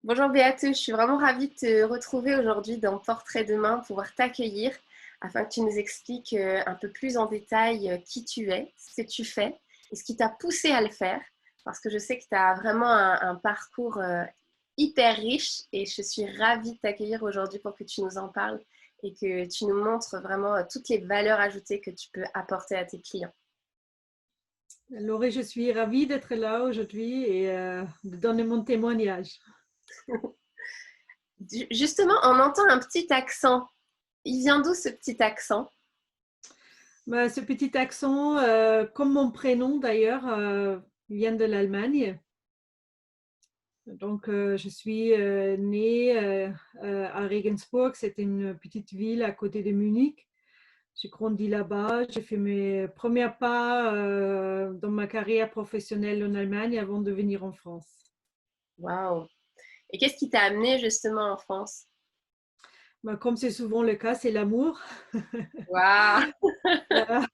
Bonjour Béatrice, je suis vraiment ravie de te retrouver aujourd'hui dans Portrait de main, pouvoir t'accueillir afin que tu nous expliques un peu plus en détail qui tu es, ce que tu fais et ce qui t'a poussé à le faire. Parce que je sais que tu as vraiment un parcours hyper riche et je suis ravie de t'accueillir aujourd'hui pour que tu nous en parles et que tu nous montres vraiment toutes les valeurs ajoutées que tu peux apporter à tes clients. Laurie, je suis ravie d'être là aujourd'hui et de donner mon témoignage. Justement, on entend un petit accent. Il vient d'où ce petit accent? Bah, ce petit accent, comme mon prénom d'ailleurs, vient de l'Allemagne. Donc, je suis née à Regensburg, c'est une petite ville à côté de Munich. J'ai grandi là-bas, j'ai fait mes premiers pas dans ma carrière professionnelle en Allemagne avant de venir en France. Waouh! Et qu'est-ce qui t'a amené justement en France? Bah, comme c'est souvent le cas, c'est l'amour. Waouh! À un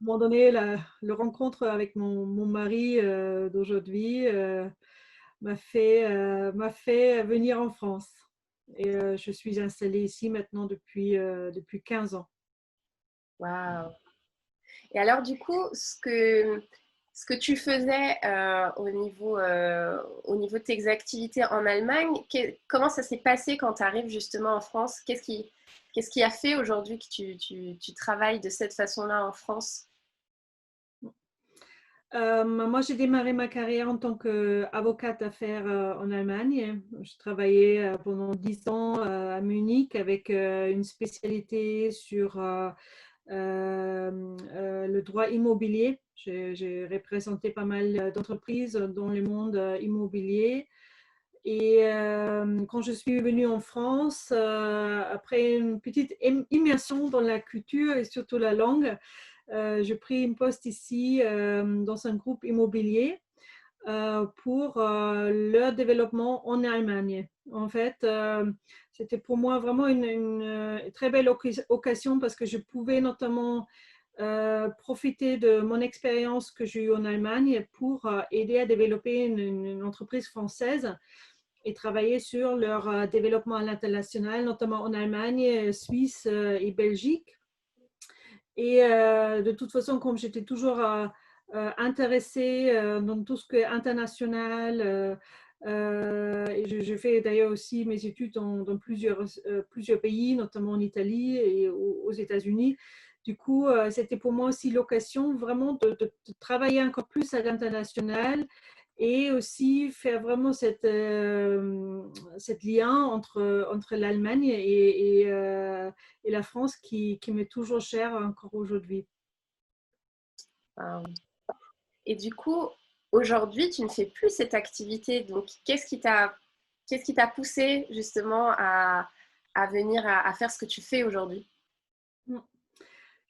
moment donné, le rencontre avec mon mari d'aujourd'hui m'a fait venir en France. Et je suis installée ici maintenant depuis 15 ans. Waouh! Et alors du coup, ce que tu faisais au niveau de tes activités en Allemagne, comment ça s'est passé quand tu arrives justement en France? Qu'est-ce qui a fait aujourd'hui que tu travailles de cette façon-là en France? Moi, j'ai démarré ma carrière en tant qu'avocate d'affaires en Allemagne. Je travaillais pendant 10 ans à Munich avec une spécialité sur le droit immobilier. J'ai représenté pas mal d'entreprises dans le monde immobilier. Et quand je suis venue en France, après une petite immersion dans la culture et surtout la langue, j'ai pris une poste ici dans un groupe immobilier pour leur développement en Allemagne. En fait, c'était pour moi vraiment une très belle occasion parce que je pouvais notamment profiter de mon expérience que j'ai eue en Allemagne pour aider à développer une entreprise française et travailler sur leur développement à l'international, notamment en Allemagne, Suisse et Belgique. Et de toute façon, comme j'étais toujours intéressée dans tout ce qui est international, et je fais d'ailleurs aussi mes études dans plusieurs pays, notamment en Italie et aux États-Unis. Du coup, c'était pour moi aussi l'occasion vraiment de travailler encore plus à l'international et aussi faire vraiment cette lien entre l'Allemagne et la France qui m'est toujours chère encore aujourd'hui. Waouh. Et du coup, aujourd'hui, tu ne fais plus cette activité. Donc, qu'est-ce qui t'a poussé justement à venir à faire ce que tu fais aujourd'hui?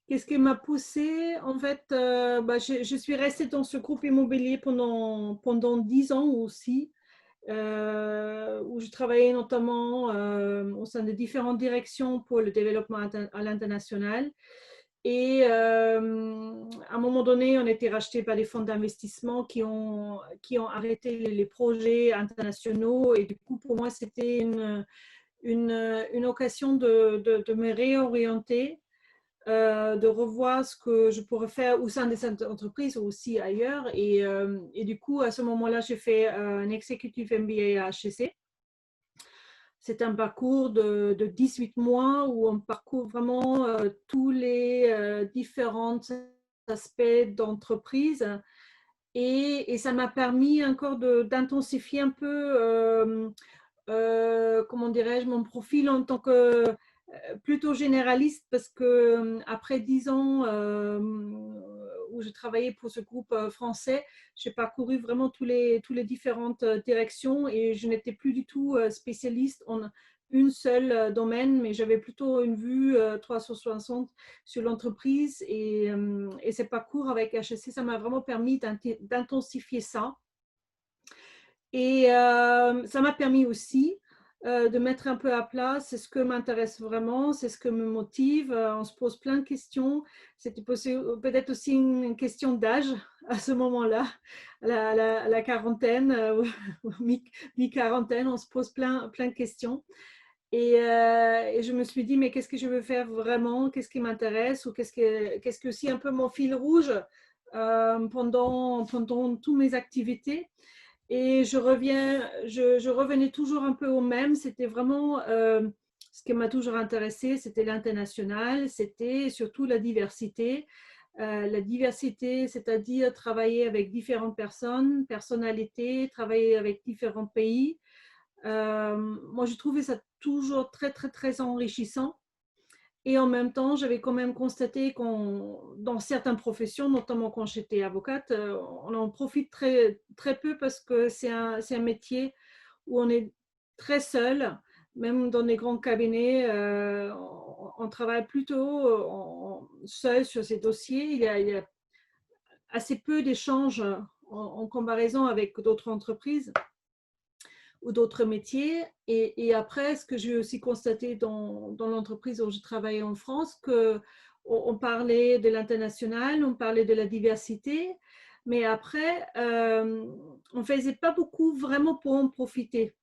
Qu'est-ce qui m'a poussée? En fait, bah, je suis restée dans ce groupe immobilier pendant 10 ans aussi, où je travaillais notamment au sein de différentes directions pour le développement à l'international. Et à un moment donné, on a été racheté par des fonds d'investissement qui ont arrêté les projets internationaux. Et du coup, pour moi, c'était une occasion de me réorienter, de revoir ce que je pourrais faire au sein de cette entreprise ou aussi ailleurs. Et du coup, à ce moment-là, j'ai fait un Executive MBA à HEC. C'est un parcours de 18 mois où on parcourt vraiment tous les différents aspects d'entreprise. Et ça m'a permis encore d'intensifier un peu, comment dirais-je, mon profil en tant que plutôt généraliste parce que après 10 ans où je travaillais pour ce groupe français, j'ai parcouru vraiment tous les différentes directions et je n'étais plus du tout spécialiste en une seule domaine, mais j'avais plutôt une vue 360 sur l'entreprise et ce parcours avec HEC, ça m'a vraiment permis d'intensifier ça. Et ça m'a permis aussi de mettre un peu à plat, c'est ce que m'intéresse vraiment, c'est ce que me motive. On se pose plein de questions. C'était peut-être aussi une question d'âge à ce moment-là, à la quarantaine, ou mi-quarantaine, on se pose plein de questions. Et je me suis dit, mais qu'est-ce que je veux faire vraiment? Qu'est-ce qui m'intéresse? Ou qu'est-ce que aussi un peu mon fil rouge pendant toutes mes activités? Et je revenais toujours un peu au même. C'était vraiment ce qui m'a toujours intéressé, c'était l'international, c'était surtout la diversité. La diversité, c'est-à-dire travailler avec différentes personnes, personnalités, travailler avec différents pays. Moi, je trouvais ça toujours très enrichissant. Et en même temps, j'avais quand même constaté dans certaines professions, notamment quand j'étais avocate, on en profite très peu parce que c'est un métier où on est très seul. Même dans les grands cabinets, on travaille plutôt seul sur ces dossiers. Il y a assez peu d'échanges en comparaison avec d'autres entreprises ou d'autres métiers. Et après, ce que j'ai aussi constaté dans l'entreprise où je travaillais en France, qu'on parlait de l'international, on parlait de la diversité, mais après, on ne faisait pas beaucoup vraiment pour en profiter.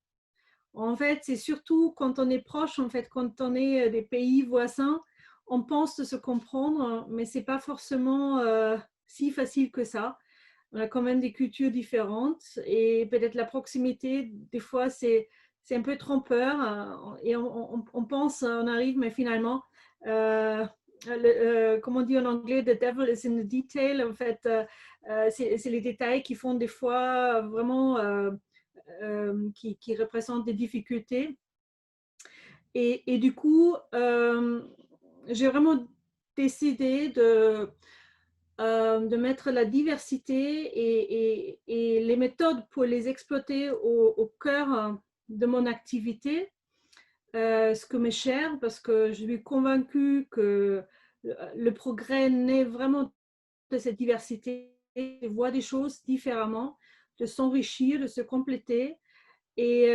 En fait, c'est surtout quand on est proche, en fait, quand on est des pays voisins, on pense de se comprendre, mais ce n'est pas forcément si facile que ça. On a quand même des cultures différentes et peut-être la proximité, des fois, c'est un peu trompeur et on pense, on arrive, mais finalement, comme on dit en anglais, the devil is in the detail. En fait, c'est les détails qui font des fois vraiment, qui représentent des difficultés. Et du coup, j'ai vraiment décidé de mettre la diversité et les méthodes pour les exploiter au cœur de mon activité, ce que m'est cher, parce que je suis convaincue que le progrès naît vraiment de cette diversité, de voir des choses différemment, de s'enrichir, de se compléter. Et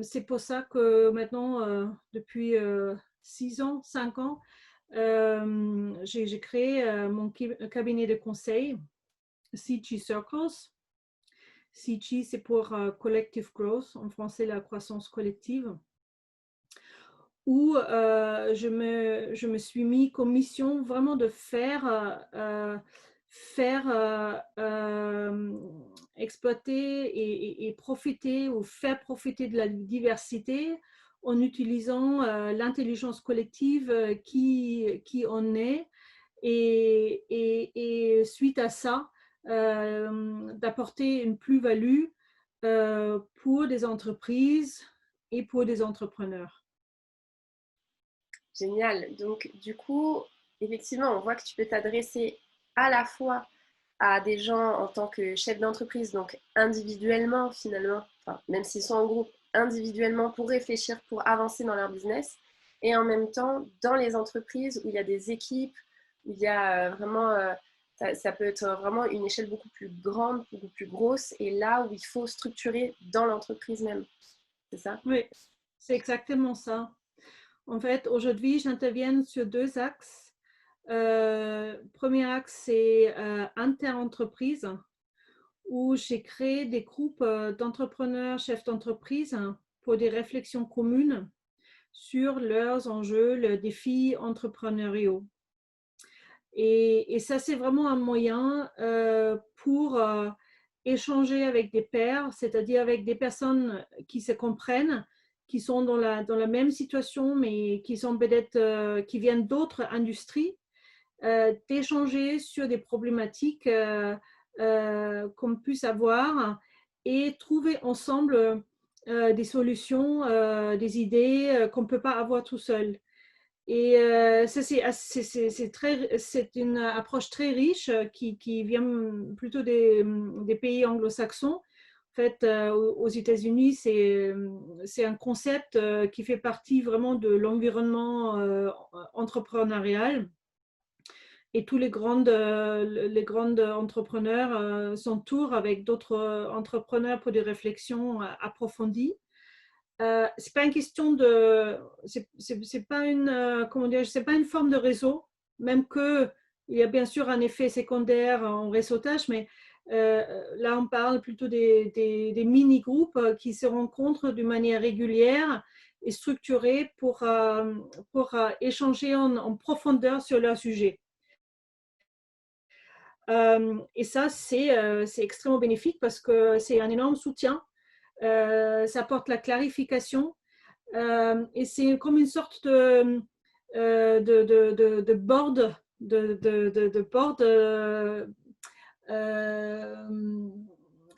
c'est pour ça que maintenant, depuis 6 ans, 5 ans, j'ai créé mon cabinet de conseil, CG Circles. CG, c'est pour Collective Growth, en français la croissance collective, où je me suis mis comme mission vraiment de faire exploiter et profiter ou faire profiter de la diversité en utilisant l'intelligence collective qui en est et suite à ça, d'apporter une plus-value pour des entreprises et pour des entrepreneurs. Génial. Donc, du coup, effectivement, on voit que tu peux t'adresser à la fois à des gens en tant que chef d'entreprise, donc individuellement finalement, enfin, même s'ils sont en groupe, individuellement pour réfléchir, pour avancer dans leur business, et en même temps dans les entreprises où il y a des équipes, où il y a vraiment, ça peut être vraiment une échelle beaucoup plus grande, beaucoup plus grosse, et là où il faut structurer dans l'entreprise même. C'est ça? Oui, c'est exactement ça. En fait, aujourd'hui, j'interviens sur 2 axes. Premier axe, c'est inter-entreprise, où j'ai créé des groupes d'entrepreneurs, chefs d'entreprise pour des réflexions communes sur leurs enjeux, leurs défis entrepreneuriaux. Et ça, c'est vraiment un moyen pour échanger avec des pairs, c'est-à-dire avec des personnes qui se comprennent, qui sont dans la même situation, mais qui sont peut-être qui viennent d'autres industries, d'échanger sur des problématiques qu'on puisse avoir et trouver ensemble des solutions, des idées qu'on ne peut pas avoir tout seul. Et ça, c'est une approche très riche qui vient plutôt des pays anglo-saxons. En fait, aux États-Unis, c'est un concept qui fait partie vraiment de l'environnement entrepreneurial. Et tous les grandes entrepreneurs s'entourent avec d'autres entrepreneurs pour des réflexions approfondies. c'est pas une question de, c'est pas une, comment dire, c'est pas une forme de réseau, même que il y a bien sûr un effet secondaire en réseautage, mais là on parle plutôt des mini-groupes qui se rencontrent d'une manière régulière et structurée pour échanger en profondeur sur leur sujet. Et ça, c'est extrêmement bénéfique parce que c'est un énorme soutien. Ça apporte la clarification et c'est comme une sorte de board, de board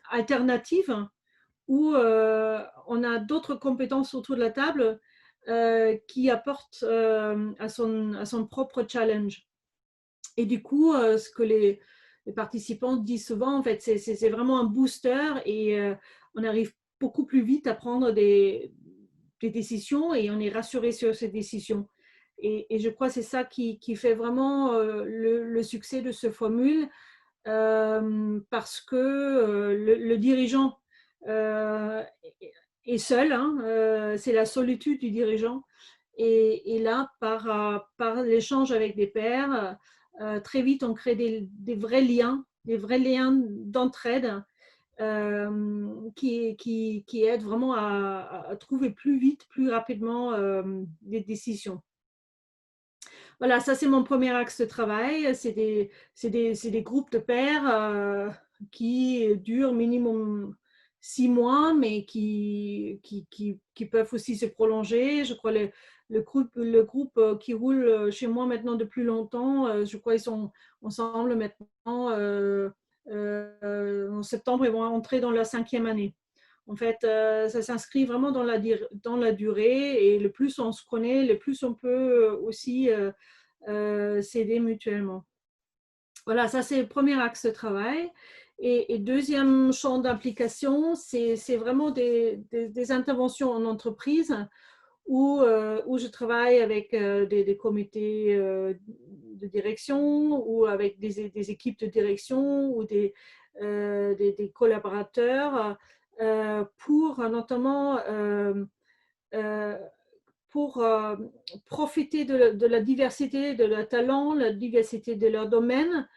alternative où on a d'autres compétences autour de la table qui apportent à son propre challenge. Et du coup, ce que les participants disent souvent, en fait, c'est vraiment un booster et on arrive beaucoup plus vite à prendre des décisions et on est rassuré sur ces décisions. Et je crois que c'est ça qui fait vraiment le succès de ce formule parce que le dirigeant euh, est seul, hein, c'est la solitude du dirigeant. Et là, par l'échange avec des pairs, très vite, on crée des vrais liens d'entraide qui aident vraiment à trouver plus vite, plus rapidement des décisions. Voilà, ça c'est mon premier axe de travail. C'est des groupes de pairs qui durent minimum 6 mois, mais qui peuvent aussi se prolonger. Je crois le groupe qui roule chez moi maintenant depuis longtemps, je crois ils sont ensemble maintenant. En septembre, ils vont entrer dans leur 5e année. En fait, ça s'inscrit vraiment dans la durée et le plus on se connaît, le plus on peut aussi s'aider mutuellement. Voilà, ça c'est le premier axe de travail. Et deuxième champ d'implication, c'est vraiment des interventions en entreprise où je travaille avec des comités de direction ou avec des équipes de direction ou des collaborateurs pour notamment euh, pour profiter de la diversité de leurs talents, la diversité de leur domaine,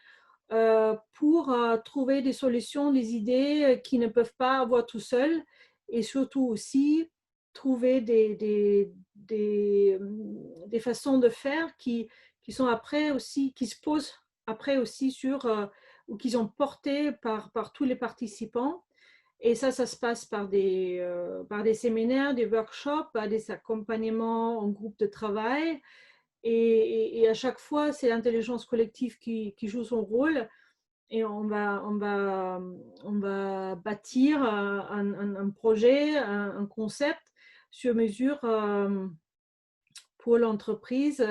pour trouver des solutions, des idées qu'ils ne peuvent pas avoir tout seuls et surtout aussi trouver des façons de faire qui sont après aussi, qui se posent après aussi sur, ou qui sont portées par tous les participants. Et ça se passe par des séminaires, des workshops, par des accompagnements en groupe de travail. Et à chaque fois, c'est l'intelligence collective qui joue son rôle. Et on va bâtir un projet, un concept sur mesure pour l'entreprise,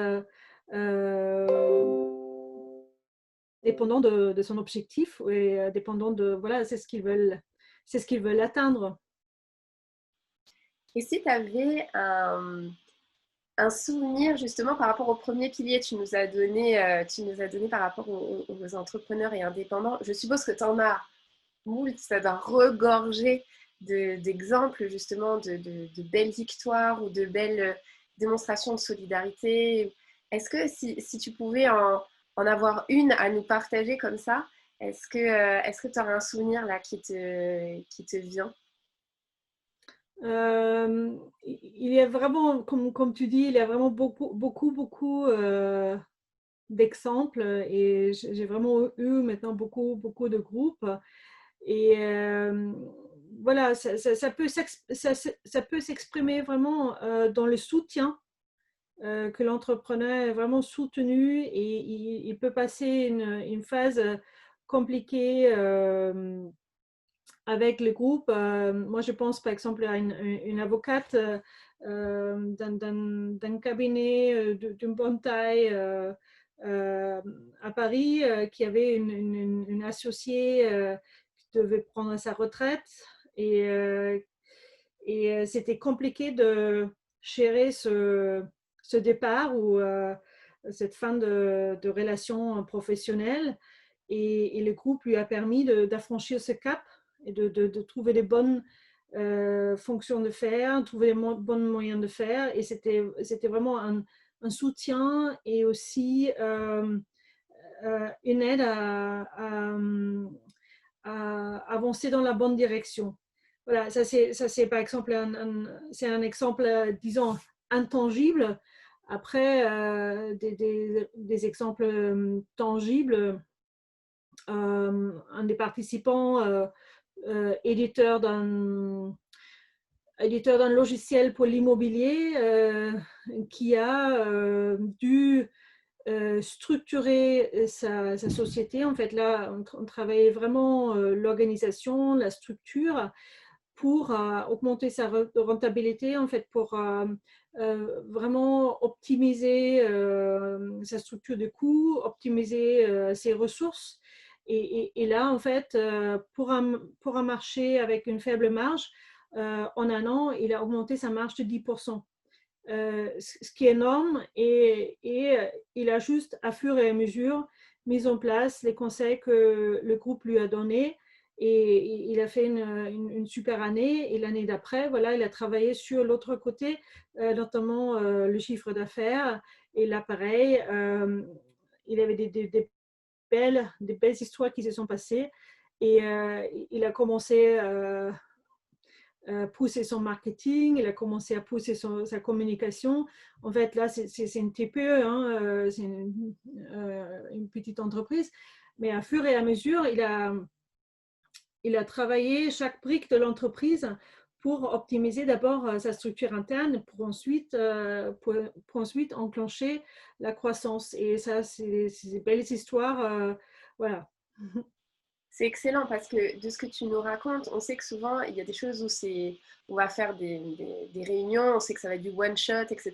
dépendant de son objectif et dépendant de, voilà, c'est ce qu'ils veulent atteindre. Et si tu avais un souvenir justement par rapport au premier pilier que tu nous as donné par rapport aux entrepreneurs et indépendants, je suppose que tu en as moult, ça doit regorger d'exemples justement de belles victoires ou de belles démonstrations de solidarité. Est-ce que si tu pouvais en avoir une à nous partager comme ça, est-ce que tu aurais un souvenir là qui te vient? Il y a vraiment, comme tu dis, il y a vraiment beaucoup d'exemples et j'ai vraiment eu maintenant beaucoup de groupes. Et voilà, ça peut s'exprimer vraiment dans le soutien que l'entrepreneur est vraiment soutenu et il peut passer une phase compliquée avec le groupe. Moi, je pense par exemple à une avocate d'un cabinet d'une bonne taille à Paris qui avait une associée qui devait prendre sa retraite et c'était compliqué de gérer ce départ ou cette fin de relation professionnelle et le groupe lui a permis d'affranchir ce cap et de trouver les bonnes fonctions de faire, trouver les bons moyens de faire. Et c'était vraiment un soutien et aussi une aide à avancer dans la bonne direction. Voilà, ça c'est par exemple c'est un exemple, disons, intangible. Après, des exemples tangibles, un des participants, éditeur d'un logiciel pour l'immobilier, qui a dû structurer sa société. En fait, là, on travaillait vraiment l'organisation, la structure pour augmenter sa rentabilité, en fait, pour vraiment optimiser sa structure de coûts, optimiser ses ressources. Et là, en fait, pour un marché avec une faible marge, en un an, il a augmenté sa marge de 10%. Ce qui est énorme, et il a juste, à fur et à mesure, mis en place les conseils que le groupe lui a donnés, et il a fait une super année. Et l'année d'après, voilà, il a travaillé sur l'autre côté, notamment le chiffre d'affaires. Et là, pareil, il avait des belles histoires qui se sont passées, et il a commencé pousser son marketing, il a commencé à pousser sa communication. En fait, là, c'est une TPE, hein, c'est une petite entreprise, mais à fur et à mesure, il a travaillé chaque brique de l'entreprise pour optimiser d'abord sa structure interne, pour ensuite enclencher la croissance. Et ça, c'est des belles histoires. Voilà. C'est excellent parce que de ce que tu nous racontes, on sait que souvent il y a des choses où on va faire des réunions, on sait que ça va être du one shot, etc.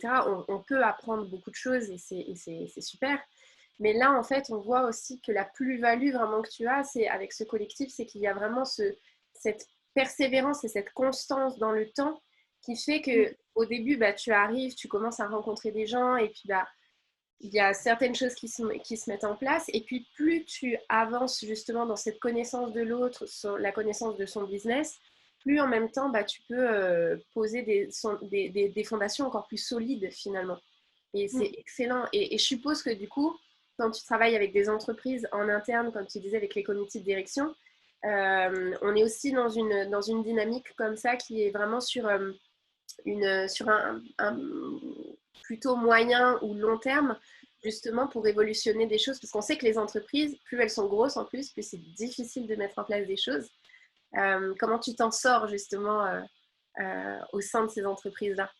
On peut apprendre beaucoup de choses et c'est super. Mais là, en fait, on voit aussi que la plus-value vraiment que tu as, c'est avec ce collectif, c'est qu'il y a vraiment cette persévérance et cette constance dans le temps qui fait que au début, bah, tu arrives, tu commences à rencontrer des gens et puis bah, il y a certaines choses qui se mettent en place. Et puis, plus tu avances justement dans cette connaissance de l'autre, la connaissance de son business, plus en même temps, bah, tu peux poser des fondations encore plus solides finalement. Et c'est excellent. Et je suppose que du coup, quand tu travailles avec des entreprises en interne, comme tu disais, avec les comités de direction, on est aussi dans une dynamique comme ça qui est vraiment sur un plutôt moyen ou long terme, justement pour révolutionner des choses, parce qu'on sait que les entreprises, plus elles sont grosses en plus, plus c'est difficile de mettre en place des choses. Comment tu t'en sors justement au sein de ces entreprises-là?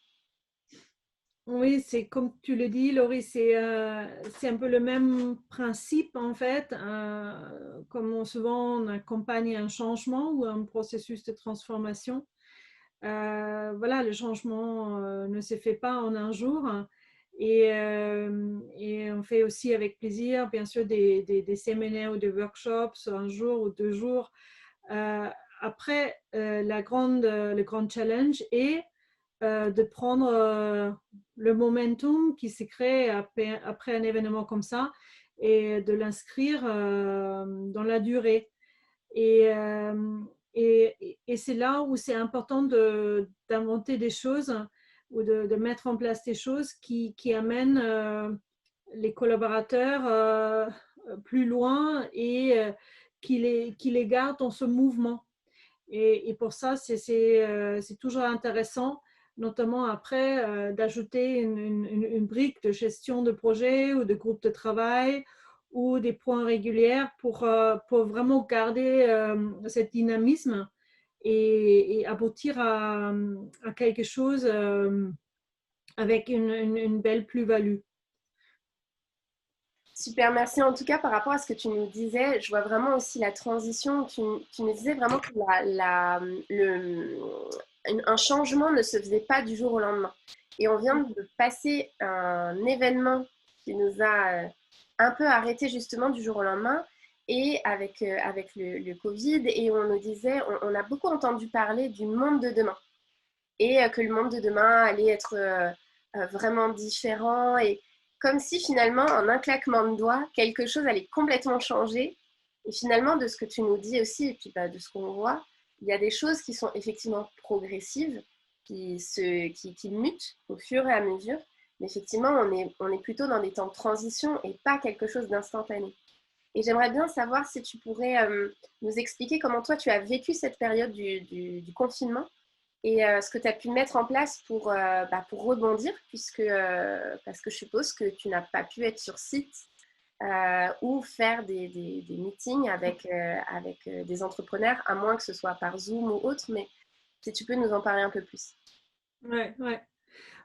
Oui, c'est comme tu le dis, Laurie, c'est un peu le même principe en fait. Comme souvent on accompagne un changement ou un processus de transformation. Voilà, le changement ne se fait pas en un jour. Et on fait aussi avec plaisir, bien sûr, des séminaires ou des workshops, un jour ou 2 jours. Euh, Après, le grand challenge est de prendre le momentum qui s'est créé après un événement comme ça, et de l'inscrire dans la durée. Et, et c'est là où c'est important d'inventer des choses, ou de mettre en place des choses qui amènent les collaborateurs plus loin, et qui les gardent dans ce mouvement. Et pour ça, c'est toujours intéressant, notamment après, d'ajouter une brique de gestion de projet ou de groupe de travail ou des points réguliers pour vraiment garder cet dynamisme, et aboutir à quelque chose avec une belle plus-value. Super, merci. En tout cas, par rapport à ce que tu nous disais, je vois vraiment aussi la transition. Tu nous disais vraiment que un changement ne se faisait pas du jour au lendemain. Et on vient de passer un événement qui nous a un peu arrêté justement du jour au lendemain, et avec le Covid, et on nous disait, on a beaucoup entendu parler du monde de demain, et que le monde de demain allait être vraiment différent, et comme si finalement, en un claquement de doigts, quelque chose allait complètement changer. Et finalement, de ce que tu nous dis aussi, et puis bah, de ce qu'on voit, il y a des choses qui sont effectivement progressives, qui mutent au fur et à mesure. Mais effectivement, on est plutôt dans des temps de transition et pas quelque chose d'instantané. Et j'aimerais bien savoir si tu pourrais nous expliquer comment toi, tu as vécu cette période du confinement et ce que tu as pu mettre en place pour rebondir, parce que je suppose que tu n'as pas pu être sur site ou faire des meetings avec des entrepreneurs, à moins que ce soit par Zoom ou autre, mais si tu peux nous en parler un peu plus. Ouais, ouais.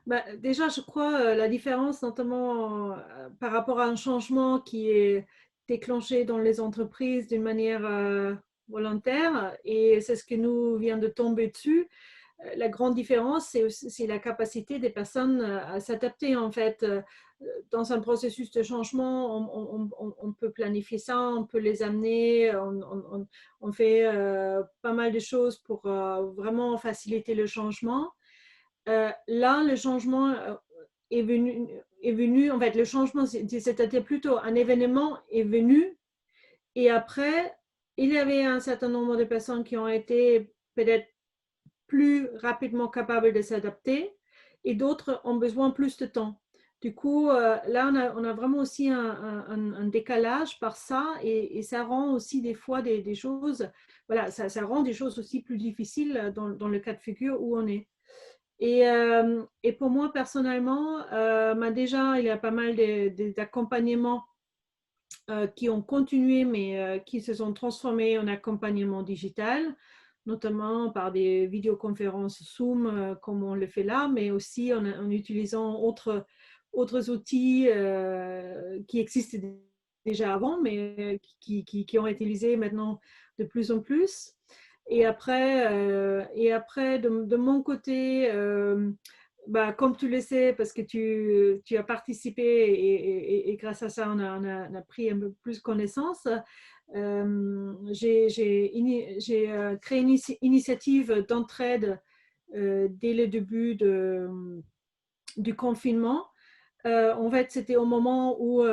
Bah, déjà, je crois la différence, notamment par rapport à un changement qui est déclenché dans les entreprises d'une manière volontaire, et c'est ce qui nous vient de tomber dessus. La grande différence, c'est la capacité des personnes à s'adapter. En fait, dans un processus de changement, on peut planifier ça, on peut les amener, on fait pas mal de choses pour vraiment faciliter le changement. Là, le changement est venu, en fait, le changement, c'était plutôt un événement est venu, et après, il y avait un certain nombre de personnes qui ont été peut-être plus rapidement capables de s'adapter, et d'autres ont besoin plus de temps. Du coup, là, on a vraiment aussi un décalage par ça, et ça rend aussi des fois des choses, voilà, ça rend des choses aussi plus difficiles dans le cas de figure où on est. Et pour moi, personnellement, déjà, il y a pas mal d'accompagnements qui ont continué, mais qui se sont transformés en accompagnement digital, notamment par des vidéoconférences Zoom, comme on le fait là, mais aussi en utilisant autres outils qui existent déjà avant, mais qui ont été utilisés maintenant de plus en plus. Et après de mon côté, comme tu le sais, parce que tu as participé et grâce à ça, on a pris un peu plus connaissance. J'ai créé une initiative d'entraide dès le début du confinement. En fait, c'était au moment où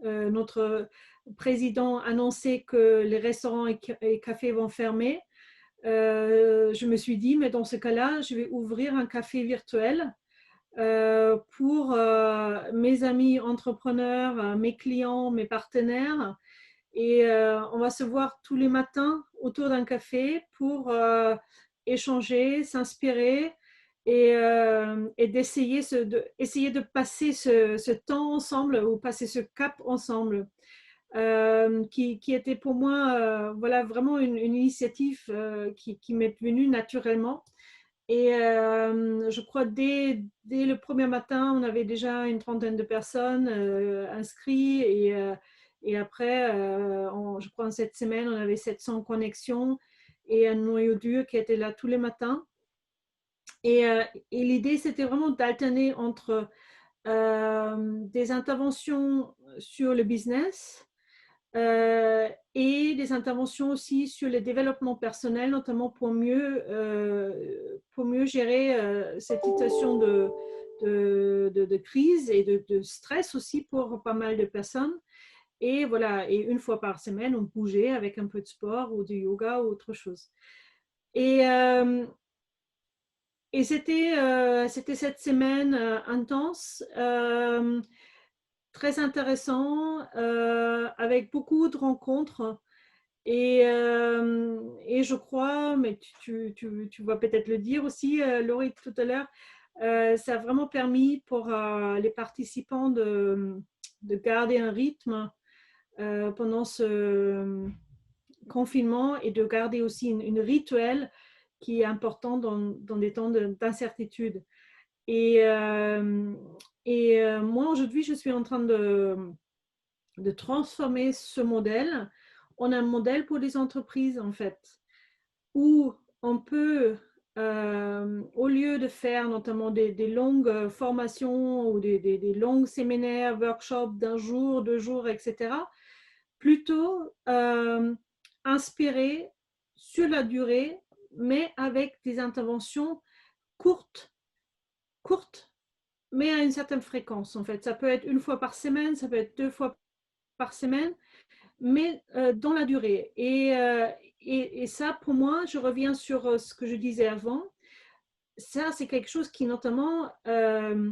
notre président annonçait que les restaurants et cafés vont fermer. Je me suis dit, mais dans ce cas-là, je vais ouvrir un café virtuel pour mes amis entrepreneurs, mes clients, mes partenaires. Et on va se voir tous les matins autour d'un café pour échanger, s'inspirer et essayer de passer ce temps ensemble ou passer ce cap ensemble. Qui était pour moi voilà, vraiment une initiative qui m'est venue naturellement. Et je crois dès le premier matin, on avait déjà une trentaine de personnes inscrites. Et après, je crois en cette semaine, on avait 700 connexions et un noyau dur qui était là tous les matins. Et l'idée, c'était vraiment d'alterner entre des interventions sur le business et des interventions aussi sur le développement personnel, notamment pour mieux gérer cette situation de crise et de stress aussi pour pas mal de personnes. Et voilà, et une fois par semaine, on bougeait avec un peu de sport ou du yoga ou autre chose. Et, euh, et c'était cette semaine intense, très intéressant, avec beaucoup de rencontres. Et je crois, mais tu vas peut-être le dire aussi, Laurie, tout à l'heure, ça a vraiment permis pour les participants de garder un rythme pendant ce confinement et de garder aussi une rituel qui est important dans des temps d'incertitude. Et, euh, moi, aujourd'hui, je suis en train de transformer ce modèle en un modèle pour les entreprises, en fait, où on peut, au lieu de faire notamment des longues formations ou des longs séminaires, workshops d'un jour, 2 jours, etc., plutôt inspirer sur la durée, mais avec des interventions courtes, courtes, mais à une certaine fréquence, en fait. Ça peut être une fois par semaine, ça peut être 2 fois par semaine, mais dans la durée. et ça, pour moi, je reviens sur ce que je disais avant. Ça, c'est quelque chose qui notamment euh,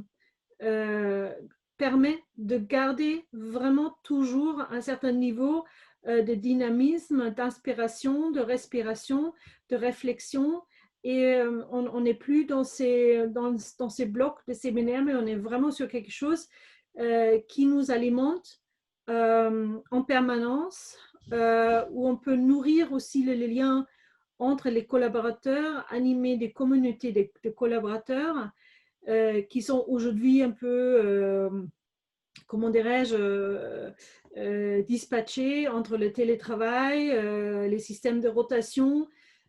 permet de garder vraiment toujours un certain niveau de dynamisme, d'inspiration, de respiration, de réflexion. Et on n'est plus dans ces blocs de séminaire, mais on est vraiment sur quelque chose qui nous alimente en permanence, où on peut nourrir aussi les liens entre les collaborateurs, animer des communautés de collaborateurs qui sont aujourd'hui un peu, comment dirais-je, dispatchés entre le télétravail, les systèmes de rotation.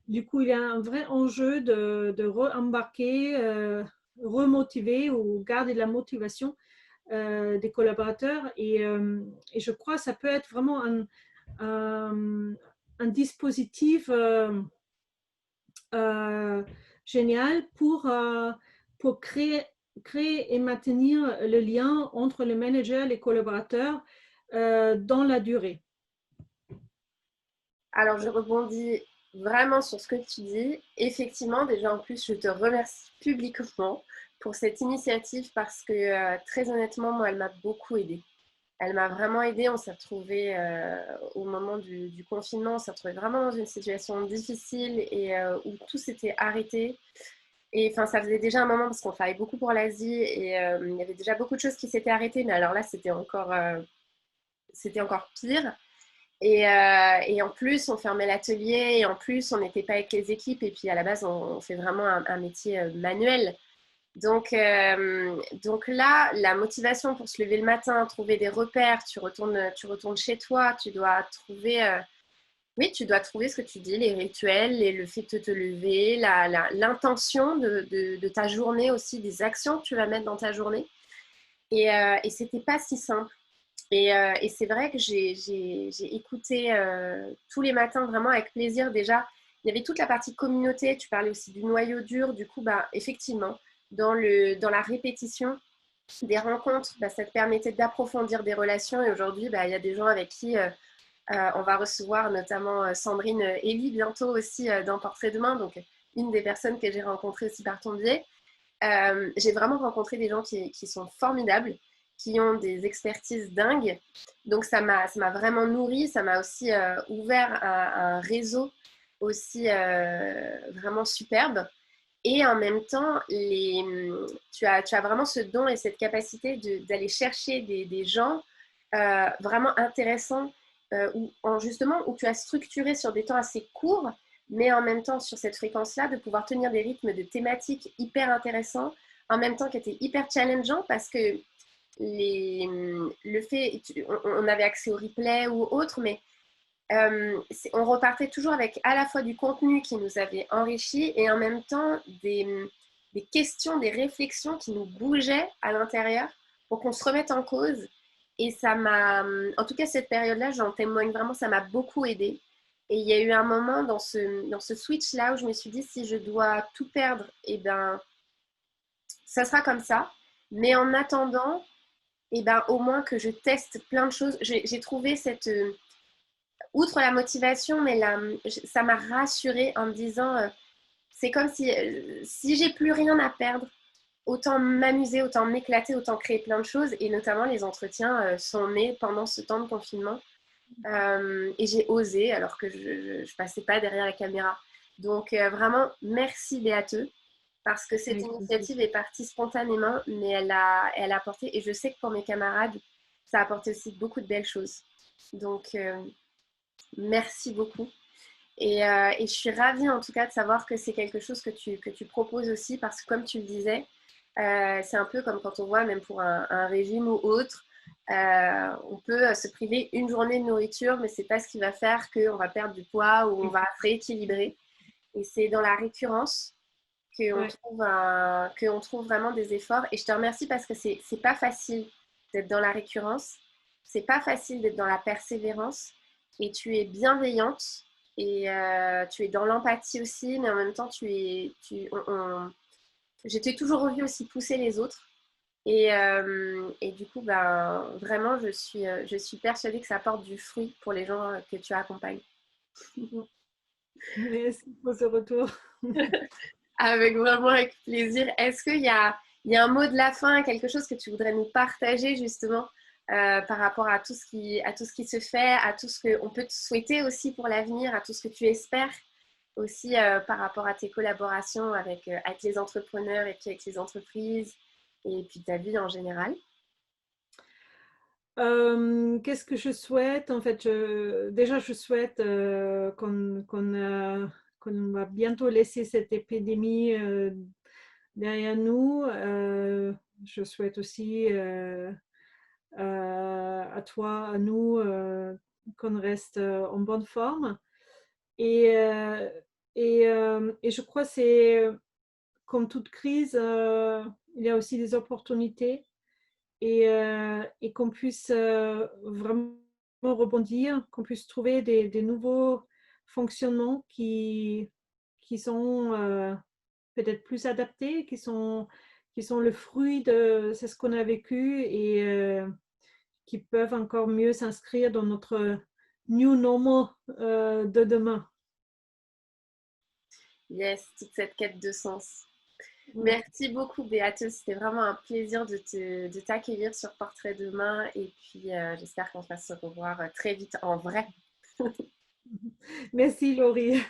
Du coup, il y a un vrai enjeu de re-embarquer, remotiver ou garder la motivation des collaborateurs. Et je crois que ça peut être vraiment un dispositif génial pour créer et maintenir le lien entre le manager et les collaborateurs dans la durée. Alors, je rebondis vraiment sur ce que tu dis. Effectivement, déjà en plus, je te remercie publiquement pour cette initiative parce que très honnêtement, moi, elle m'a beaucoup aidée. Elle m'a vraiment aidée. On s'est retrouvés au moment du confinement, on s'est retrouvés vraiment dans une situation difficile et où tout s'était arrêté. Et enfin, ça faisait déjà un moment parce qu'on travaillait beaucoup pour l'Asie et il y avait déjà beaucoup de choses qui s'étaient arrêtées. Mais alors là, c'était encore pire. Et en plus, on fermait l'atelier et en plus, on n'était pas avec les équipes. Et puis, à la base, on fait vraiment un métier manuel. Donc là, la motivation pour se lever le matin, trouver des repères, tu retournes chez toi, tu dois trouver, oui, tu dois trouver ce que tu dis, les rituels, le fait de te lever, l'intention de ta journée aussi, des actions que tu vas mettre dans ta journée. Et c'était pas si simple. Et c'est vrai que j'ai écouté tous les matins vraiment avec plaisir déjà. Il y avait toute la partie communauté, tu parlais aussi du noyau dur. Du coup, bah, effectivement, dans la répétition des rencontres, bah, ça te permettait d'approfondir des relations. Et aujourd'hui, bah, il y a des gens avec qui on va recevoir notamment Sandrine Elie bientôt aussi dans Portrait demain, donc une des personnes que j'ai rencontrées aussi par ton biais. J'ai vraiment rencontré des gens qui sont formidables, qui ont des expertises dingues. Donc ça m'a vraiment nourri, ça m'a aussi ouvert un réseau aussi vraiment superbe. Et en même temps, tu as vraiment ce don et cette capacité d'aller chercher des gens vraiment intéressants justement où tu as structuré sur des temps assez courts, mais en même temps sur cette fréquence-là, de pouvoir tenir des rythmes de thématiques hyper intéressants, en même temps qui étaient hyper challengeants parce que le fait, on avait accès au replay ou autre, mais on repartait toujours avec à la fois du contenu qui nous avait enrichi et en même temps des questions, des réflexions qui nous bougeaient à l'intérieur pour qu'on se remette en cause. Et ça m'a, en tout cas cette période-là, j'en témoigne vraiment, ça m'a beaucoup aidée. Et il y a eu un moment dans ce switch-là où je me suis dit, si je dois tout perdre, eh ben, ça sera comme ça. Mais en attendant, eh ben, au moins que je teste plein de choses. J'ai trouvé outre la motivation, mais ça m'a rassurée en me disant, c'est comme si j'ai plus rien à perdre, autant m'amuser, autant m'éclater, autant créer plein de choses. Et notamment, les entretiens sont nés pendant ce temps de confinement. Et j'ai osé alors que je passais pas derrière la caméra. Donc vraiment, merci Béate, parce que cette initiative est partie spontanément, mais elle a apporté, et je sais que pour mes camarades, ça a apporté aussi beaucoup de belles choses. Donc, merci beaucoup. Et je suis ravie en tout cas de savoir que c'est quelque chose que tu proposes aussi parce que comme tu le disais, c'est un peu comme quand on voit même pour un régime ou autre, on peut se priver une journée de nourriture, mais c'est pas ce qui va faire qu'on va perdre du poids ou on va rééquilibrer. Et c'est dans la récurrence qu'on trouve vraiment des efforts. Et je te remercie parce que c'est pas facile d'être dans la récurrence, c'est pas facile d'être dans la persévérance. Et tu es bienveillante et tu es dans l'empathie aussi, mais en même temps, je t'ai toujours vu aussi pousser les autres. Et du coup, ben, vraiment, je suis persuadée que ça apporte du fruit pour les gens que tu accompagnes. Merci pour ce retour. Avec plaisir. Est-ce qu'il y a un mot de la fin, quelque chose que tu voudrais nous partager justement par rapport à tout ce qui se fait, à tout ce qu'on peut te souhaiter aussi pour l'avenir, à tout ce que tu espères aussi par rapport à tes collaborations avec les entrepreneurs et puis avec les entreprises et puis ta vie en général? Qu'est-ce que je souhaite? En fait, déjà, je souhaite qu'on va bientôt laisser cette épidémie derrière nous. Je souhaite aussi à toi, à nous, qu'on reste en bonne forme. Et, euh, et je crois que c'est comme toute crise, il y a aussi des opportunités et qu'on puisse vraiment rebondir, qu'on puisse trouver des nouveaux fonctionnements qui sont peut-être plus adaptés, qui sont le fruit de c'est ce qu'on a vécu et qui peuvent encore mieux s'inscrire dans notre new normal de demain. Yes, toute cette quête de sens. Mm. Merci beaucoup, Béatrice. C'était vraiment un plaisir de t'accueillir sur Portrait demain. Et puis, j'espère qu'on va se revoir très vite en vrai. Merci Laurie.